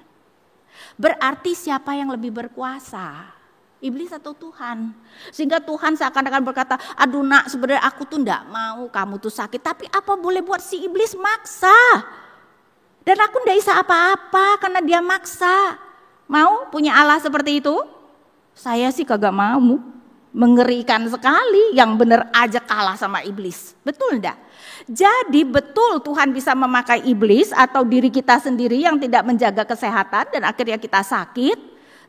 Berarti siapa yang lebih berkuasa? Iblis atau Tuhan? Sehingga Tuhan seakan-akan berkata, aduh nak sebenarnya aku tuh enggak mau kamu tuh sakit. Tapi apa boleh buat si iblis maksa? Dan aku enggak bisa apa-apa karena dia maksa. Mau punya Allah seperti itu? Saya sih kagak mau. Mengerikan sekali, yang benar aja kalah sama iblis. Betul enggak? Jadi betul Tuhan bisa memakai iblis atau diri kita sendiri yang tidak menjaga kesehatan dan akhirnya kita sakit.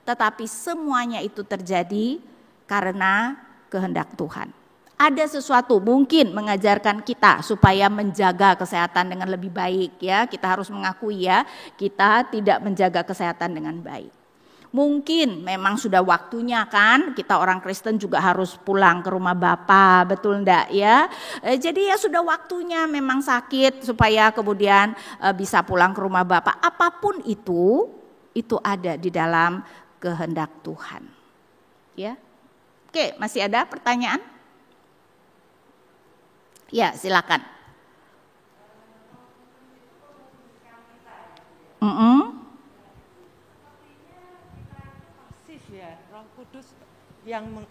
Tetapi semuanya itu terjadi karena kehendak Tuhan. Ada sesuatu mungkin mengajarkan kita supaya menjaga kesehatan dengan lebih baik ya. Kita harus mengakui ya, kita tidak menjaga kesehatan dengan baik. Mungkin memang sudah waktunya kan, kita orang Kristen juga harus pulang ke rumah Bapa, betul enggak ya? Jadi ya sudah waktunya memang sakit supaya kemudian bisa pulang ke rumah Bapa. Apapun itu ada di dalam kehendak Tuhan. Ya. Oke, masih ada pertanyaan? Ya, silakan. Yang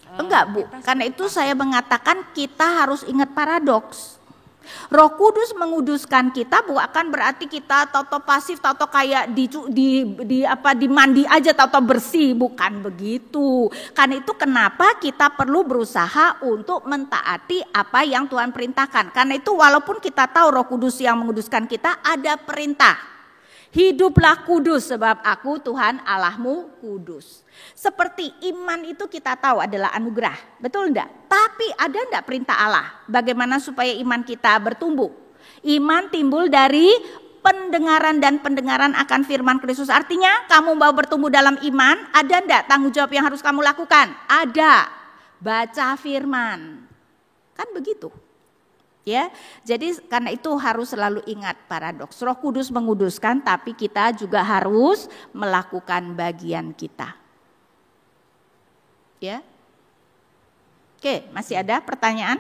enggak Bu, karena itu saya mengatakan kita harus ingat paradoks. Roh Kudus menguduskan kita bukan berarti kita toto pasif, toto kayak dimandi aja, toto bersih, bukan begitu. Karena itu kenapa kita perlu berusaha untuk mentaati apa yang Tuhan perintahkan. Karena itu walaupun kita tahu Roh Kudus yang menguduskan kita, ada perintah. Hiduplah kudus sebab aku Tuhan Allahmu kudus. Seperti iman itu kita tahu adalah anugerah, betul enggak? Tapi ada enggak perintah Allah bagaimana supaya iman kita bertumbuh? Iman timbul dari pendengaran dan pendengaran akan firman Kristus. Artinya kamu mau bertumbuh dalam iman, ada enggak tanggung jawab yang harus kamu lakukan? Ada. Baca firman. Kan begitu. Ya, jadi karena itu harus selalu ingat paradoks. Roh Kudus menguduskan, tapi kita juga harus melakukan bagian kita. Ya. Oke, masih ada pertanyaan?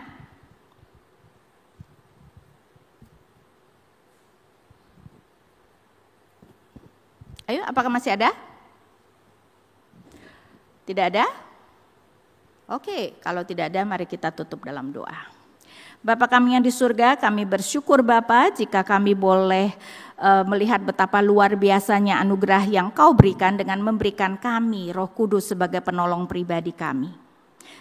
Ayo, apakah masih ada? Tidak ada? Oke, kalau tidak ada mari kita tutup dalam doa. Bapa kami yang di surga, kami bersyukur Bapa jika kami boleh melihat betapa luar biasanya anugerah yang Kau berikan dengan memberikan kami Roh Kudus sebagai penolong pribadi kami.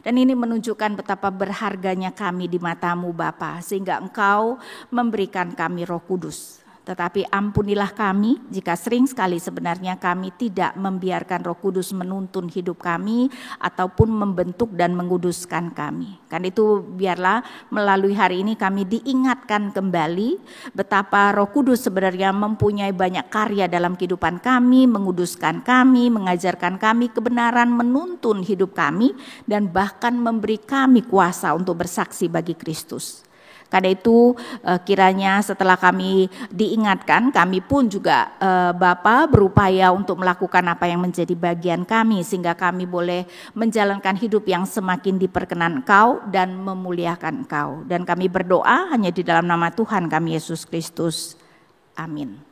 Dan ini menunjukkan betapa berharganya kami di mata-Mu Bapa, sehingga Engkau memberikan kami Roh Kudus. Tetapi ampunilah kami jika sering sekali sebenarnya kami tidak membiarkan Roh Kudus menuntun hidup kami ataupun membentuk dan menguduskan kami. Kan itu biarlah melalui hari ini kami diingatkan kembali betapa Roh Kudus sebenarnya mempunyai banyak karya dalam kehidupan kami, menguduskan kami, mengajarkan kami kebenaran, menuntun hidup kami, dan bahkan memberi kami kuasa untuk bersaksi bagi Kristus. Karena itu kiranya setelah kami diingatkan, kami pun juga Bapa berupaya untuk melakukan apa yang menjadi bagian kami, sehingga kami boleh menjalankan hidup yang semakin diperkenan Engkau dan memuliakan Engkau. Dan kami berdoa hanya di dalam nama Tuhan kami Yesus Kristus. Amin.